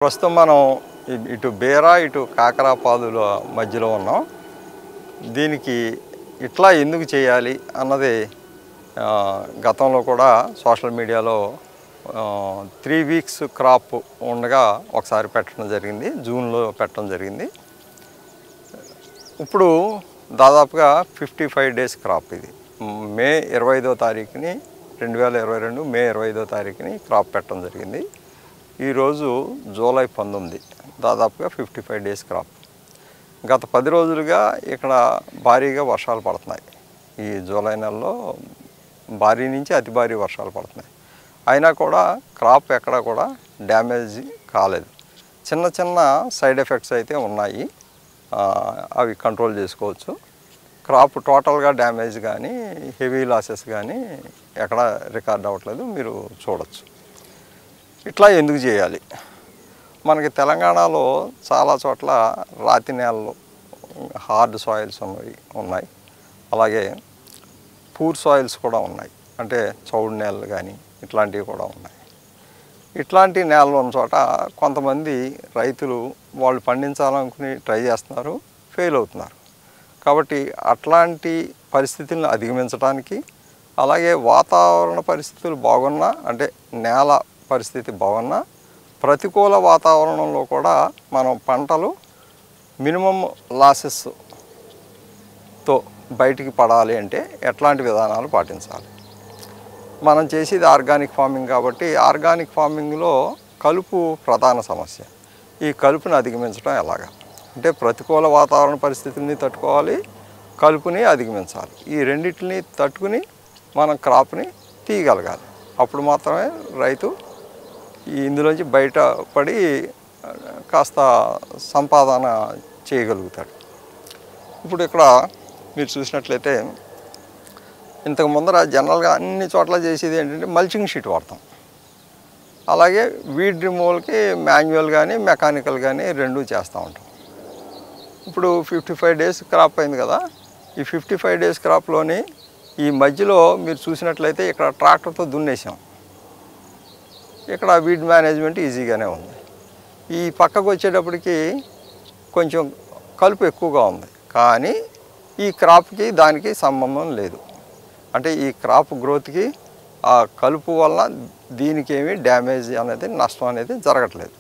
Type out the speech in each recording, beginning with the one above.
ప్రస్తుతం మనం ఇటు బేరా ఇటు కాకరా పాదుల మధ్యలో ఉన్నాం. దీనికి ఇట్లా ఎందుకు చేయాలి అన్నది గతంలో కూడా సోషల్ మీడియాలో 3 వీక్స్ క్రాప్ ఉండగా ఒకసారి పెట్టడం జరిగింది, జూన్లో పెట్టడం జరిగింది. ఇప్పుడు దాదాపుగా 55 డేస్ క్రాప్. ఇది మే 25వ తారీఖుని 2022 మే 25వ తారీఖుని క్రాప్ పెట్టడం జరిగింది. ఈరోజు జూలై 19, దాదాపుగా 55 డేస్ క్రాప్. గత 10 రోజులుగా ఇక్కడ భారీగా వర్షాలు పడుతున్నాయి. ఈ జూలై నెలలో భారీ నుంచి అతి భారీ వర్షాలు పడుతున్నాయి. అయినా కూడా క్రాప్ ఎక్కడ కూడా డ్యామేజ్ కాలేదు. చిన్న చిన్న సైడ్ ఎఫెక్ట్స్ అయితే ఉన్నాయి, అవి కంట్రోల్ చేసుకోవచ్చు. క్రాప్ టోటల్గా డ్యామేజ్ కానీ హెవీ లాసెస్ కానీ ఎక్కడ రికార్డ్ అవ్వట్లేదు, మీరు చూడవచ్చు. ఇట్లా ఎందుకు చేయాలి? మనకి తెలంగాణలో చాలా చోట్ల రాతి నేలలు, హార్డ్ సాయిల్స్ ఉన్నాయి, అలాగే పూర్ సాయిల్స్ కూడా ఉన్నాయి, అంటే చౌడు నేలలు కానీ ఇట్లాంటివి కూడా ఉన్నాయి. ఇట్లాంటి నేలలు ఉన్న చోట కొంతమంది రైతులు వాళ్ళు పండించాలనుకుని ట్రై చేస్తున్నారు, ఫెయిల్ అవుతున్నారు. కాబట్టి అట్లాంటి పరిస్థితులను అధిగమించడానికి, అలాగే వాతావరణ పరిస్థితులు బాగున్నా, అంటే నేల పరిస్థితి బాగున్నా, ప్రతికూల వాతావరణంలో కూడా మనం పంటలు మినిమం లాసెస్తో బయటికి పడాలి అంటే ఎట్లాంటి విధానాలు పాటించాలి? మనం చేసేది ఆర్గానిక్ ఫార్మింగ్ కాబట్టి ఆర్గానిక్ ఫార్మింగ్లో కలుపు ప్రధాన సమస్య. ఈ కలుపుని అధిగమించడం ఎలాగా అంటే ప్రతికూల వాతావరణ పరిస్థితుల్ని తట్టుకోవాలి, కలుపుని అధిగమించాలి. ఈ రెండింటిని తట్టుకుని మనం క్రాప్ని తీయగలగాలి. అప్పుడు మాత్రమే రైతు ఇందులోంచి బయటపడి కాస్త సంపాదన చేయగలుగుతాడు. ఇప్పుడు ఇక్కడ మీరు చూసినట్లయితే ఇంతకు ముందర జనరల్గా అన్ని చోట్ల చేసేది ఏంటంటే మల్చింగ్ షీట్ వాడతాం. అలాగే వీడ్ రిమూవల్కి మాన్యువల్ కానీ మెకానికల్ కానీ రెండూ చేస్తూ ఉంటాం. ఇప్పుడు 55 డేస్ క్రాప్ అయింది కదా, ఈ 55 డేస్ క్రాప్లోని ఈ మధ్యలో మీరు చూసినట్లయితే ఇక్కడ ట్రాక్టర్తో దున్నేసాం. ఇక్కడ వీడ్ మేనేజ్మెంట్ ఈజీగానే ఉంది. ఈ పక్కకు వచ్చేటప్పటికి కొంచెం కలుపు ఎక్కువగా ఉంది, కానీ ఈ క్రాప్కి దానికి సంబంధం లేదు. అంటే ఈ క్రాప్ గ్రోత్కి ఆ కలుపు వల్ల దీనికి ఏమీ డ్యామేజ్ అనేది, నష్టం అనేది జరగట్లేదు.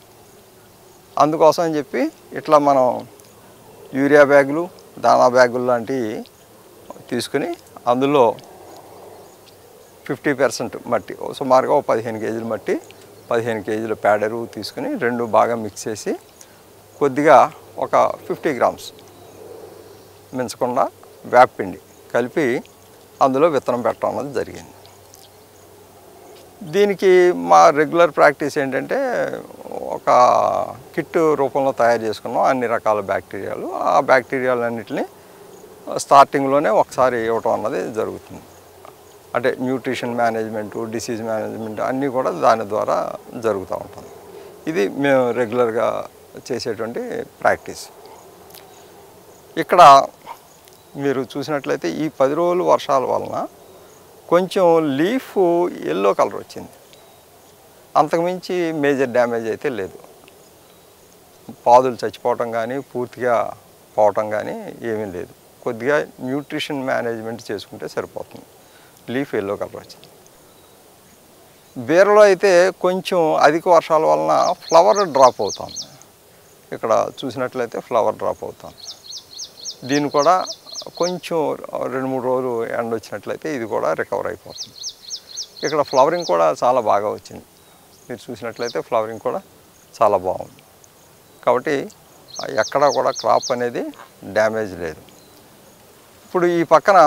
అందుకోసం అని చెప్పి ఇట్లా మనం యూరియా బ్యాగులు, దానా బ్యాగులు లాంటివి తీసుకుని అందులో 50% మట్టి, సుమారుగా 15 కేజీల మట్టి, 15 కేజీల పేడెరువు తీసుకుని రెండు బాగా మిక్స్ చేసి కొద్దిగా ఒక 50 గ్రామ్స్ మించకుండా వేపపిండి కలిపి అందులో విత్తనం పెట్టడం అన్నది జరిగింది. దీనికి మా రెగ్యులర్ ప్రాక్టీస్ ఏంటంటే ఒక కిట్ రూపంలో తయారు చేసుకున్నాం అన్ని రకాల బ్యాక్టీరియాలు. ఆ బ్యాక్టీరియాలన్నింటినీ స్టార్టింగ్లోనే ఒకసారి ఇవ్వటం అన్నది జరుగుతుంది. అంటే న్యూట్రిషన్ మేనేజ్మెంటు, డిసీజ్ మేనేజ్మెంట్ అన్నీ కూడా దాని ద్వారా జరుగుతూ ఉంటుంది. ఇది మేము రెగ్యులర్గా చేసేటువంటి ప్రాక్టీస్. ఇక్కడ మీరు చూసినట్లయితే ఈ 10 రోజులు వర్షాల వలన కొంచెం లీఫ్ ఎల్లో కలర్ వచ్చింది, అంతకుమించి మేజర్ డ్యామేజ్ అయితే లేదు. పాదులు చచ్చిపోవటం కానీ పూర్తిగా పోవటం కానీ ఏమీ లేదు. కొద్దిగా న్యూట్రిషన్ మేనేజ్మెంట్ చేసుకుంటే సరిపోతుంది. లీఫ్ ఎల్లో కలర్ వచ్చింది. బీరలో అయితే కొంచెం అధిక వర్షాల వలన ఫ్లవర్ డ్రాప్ అవుతుంది. ఇక్కడ చూసినట్లయితే ఫ్లవర్ డ్రాప్ అవుతుంది. దీన్ని కూడా కొంచెం 2-3 రోజులు ఎండ వచ్చినట్లయితే ఇది కూడా రికవర్ అయిపోతుంది. ఇక్కడ ఫ్లవరింగ్ కూడా చాలా బాగా వచ్చింది. మీరు చూసినట్లయితే ఫ్లవరింగ్ కూడా చాలా బాగుంది. కాబట్టి ఎక్కడా కూడా క్రాప్ అనేది డ్యామేజ్ లేదు. ఇప్పుడు ఈ పక్కన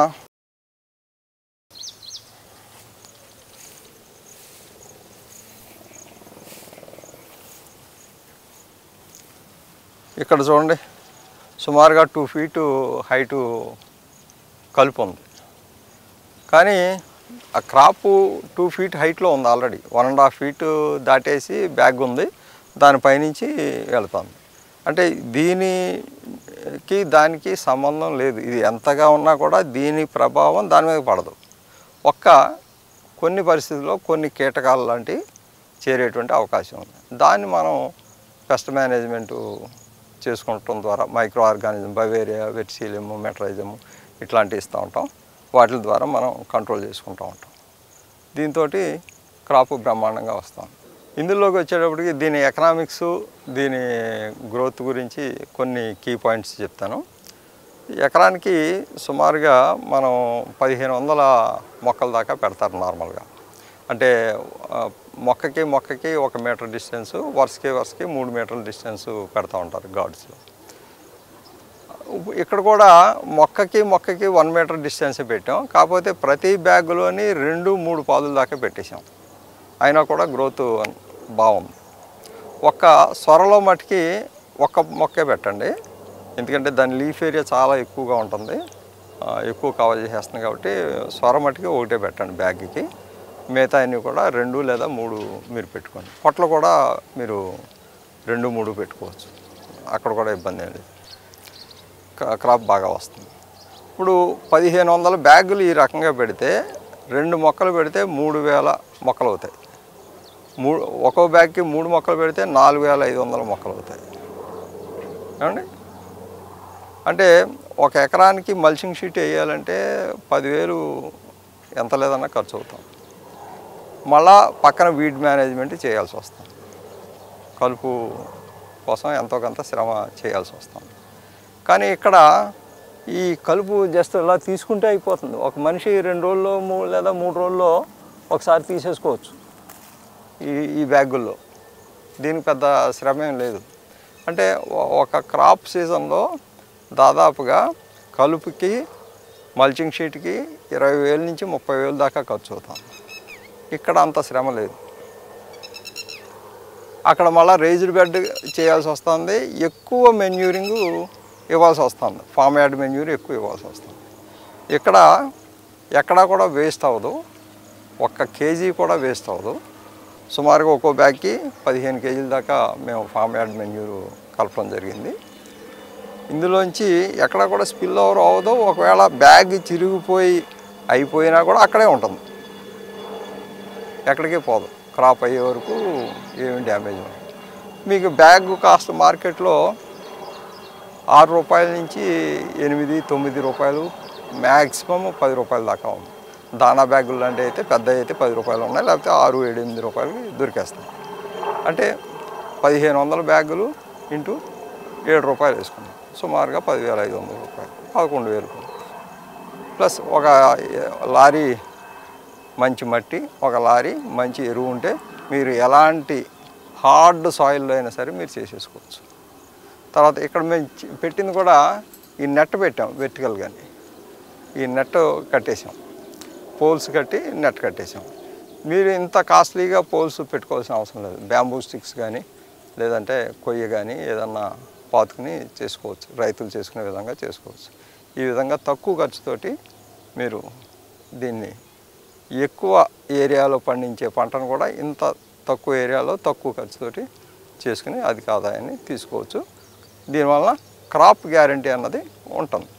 ఇక్కడ చూడండి, సుమారుగా 2 feet హైటు కలుపు ఉంది. కానీ ఆ క్రాపు 2 feet హైట్లో ఉంది ఆల్రెడీ. 1.5 feet దాటేసి బ్యాగ్ ఉంది, దానిపైనుంచి వెళ్తుంది. అంటే దీనికి దానికి సంబంధం లేదు. ఇది ఎంతగా ఉన్నా కూడా దీని ప్రభావం దాని మీద పడదు. కొన్ని పరిస్థితుల్లో కొన్ని కీటకాలు లాంటివి చేరేటువంటి అవకాశం ఉంది. దాన్ని మనం పెస్ట్ మేనేజ్మెంటు చేసుకోవటం ద్వారా మైక్రో ఆర్గానిజం, బవేరియా, వెట్సీలియం, మెట్రైజం ఇట్లాంటివి ఇస్తూ ఉంటాం. వాటి ద్వారా మనం కంట్రోల్ చేసుకుంటూ ఉంటాం. దీంతో క్రాప్ బ్రహ్మాండంగా వస్తాం. ఇందులోకి వచ్చేటప్పటికి దీని ఎకనామిక్స్, దీని గ్రోత్ గురించి కొన్ని కీ పాయింట్స్ చెప్తాను. ఎకరానికి సుమారుగా మనం 1500 మొక్కల దాకా పెడతారు నార్మల్గా. అంటే మొక్కకి 1 మీటర్ డిస్టెన్సు, వరుసకి 3 మీటర్ల డిస్టెన్సు పెడతా ఉంటారు గార్డ్స్లో. ఇక్కడ కూడా మొక్కకి 1 మీటర్ డిస్టెన్స్ పెట్టాం. కాకపోతే ప్రతి బ్యాగులోని 2-3 పాదుల దాకా పెట్టేశాం. అయినా కూడా గ్రోత్ బాగుంది. ఒక్క సొరలో మటుకి ఒక్క మొక్కే పెట్టండి, ఎందుకంటే దాని లీఫ్ ఏరియా చాలా ఎక్కువగా ఉంటుంది, ఎక్కువ కవర్ చేసేస్తుంది. కాబట్టి సొర మటుకి ఒకటే పెట్టండి బ్యాగ్కి. మిగతా అన్నీ కూడా 2 లేదా 3 మీరు పెట్టుకోండి. పొట్లు కూడా మీరు 2-3 పెట్టుకోవచ్చు, అక్కడ కూడా ఇబ్బంది ఏం లేదు. క్రాప్ బాగా వస్తుంది. ఇప్పుడు 1500 బ్యాగులు ఈ రకంగా పెడితే 2 మొక్కలు పెడితే 3000 మొక్కలు అవుతాయి. ఒక్కో బ్యాగ్కి 3 మొక్కలు పెడితే 4500 మొక్కలు అవుతాయి. ఏమండి? అంటే 1 ఎకరానికి మల్చింగ్ షీట్ వేయాలంటే 10,000 ఎంత లేదన్నా ఖర్చు అవుతాం. మళ్ళా పక్కన వీడ్ మేనేజ్మెంట్ చేయాల్సి వస్తుంది. కలుపు కోసం ఎంతో కొంత శ్రమ చేయాల్సి వస్తుంది. కానీ ఇక్కడ ఈ కలుపు జస్ట్ ఇలా తీసుకుంటే అయిపోతుంది. ఒక మనిషి 2 రోజుల్లో లేదా 3 రోజుల్లో ఒకసారి తీసేసుకోవచ్చు ఈ బ్యాగుల్లో. దీనికి పెద్ద శ్రమ ఏం లేదు. అంటే ఒక క్రాప్ సీజన్లో దాదాపుగా కలుపుకి, మల్చింగ్ షీట్కి 20,000 నుంచి 30,000 దాకా ఖర్చు అవుతాం. ఇక్కడ అంత శ్రమ లేదు. అక్కడ మళ్ళీ రేజ్డ్ బెడ్ చేయాల్సి వస్తుంది, ఎక్కువ మెన్యూరింగ్ ఇవ్వాల్సి వస్తుంది, ఫామ్ యార్డ్ మెన్యూర్ ఎక్కువ ఇవ్వాల్సి వస్తుంది. ఇక్కడ ఎక్కడా కూడా వేస్ట్ అవ్వదు, 1 కేజీ కూడా వేస్ట్ అవ్వదు. సుమారుగా ఒక్కో బ్యాగ్కి 15 కేజీల దాకా మేము ఫామ్ యార్డ్ మెన్యూర్ కలపడం జరిగింది. ఇందులోంచి ఎక్కడా కూడా స్పిల్ ఓవర్ అవ్వదు. ఒకవేళ బ్యాగ్ చిరిగిపోయి అయిపోయినా కూడా అక్కడే ఉంటుంది, ఎక్కడికి పోదు. క్రాప్ అయ్యే వరకు ఏమి డ్యామేజ్ ఉండదు. మీకు బ్యాగ్ కాస్ట్ మార్కెట్లో 6 రూపాయల నుంచి 8-9 రూపాయలు, మ్యాక్సిమం 10 రూపాయల దాకా ఉంది. దానా బ్యాగులు అంటే అయితే పెద్ద అయితే 10 రూపాయలు ఉన్నాయి, లేకపోతే 6-8 రూపాయలకి దొరికేస్తాయి. అంటే 1500 బ్యాగులు ఇంటూ 7 రూపాయలు వేసుకున్నాం, సుమారుగా 10,500 రూపాయలు, 11,000 ప్లస్ ఒక లారీ మంచి మట్టి, ఒక లారీ మంచి ఎరువు ఉంటే మీరు ఎలాంటి హార్డ్ సాయిల్లో అయినా సరే మీరు చేసేసుకోవచ్చు. తర్వాత ఇక్కడ మేము పెట్టింది కూడా ఈ నెట్ పెట్టాం వెర్టికల్గాని. ఈ నెట్ కట్టేసాం, పోల్స్ కట్టి నెట్ కట్టేసాం. మీరు ఇంత కాస్ట్లీగా పోల్స్ పెట్టుకోవాల్సిన అవసరం లేదు. బ్యాంబూ స్టిక్స్ కానీ లేదంటే కొయ్య కానీ ఏదన్నా పాతుకుని చేసుకోవచ్చు, రైతులు చేసుకునే విధంగా చేసుకోవచ్చు. ఈ విధంగా తక్కువ ఖర్చుతోటి మీరు దీన్ని ఎక్కువ ఏరియాలో పండించే పంటను కూడా ఇంత తక్కువ ఏరియాలో తక్కువ ఖర్చుతోటి చేసుకుని అధిక ఆదాయాన్ని తీసుకోవచ్చు. దీనివల్ల క్రాప్ గ్యారంటీ అన్నది ఉంటుంది.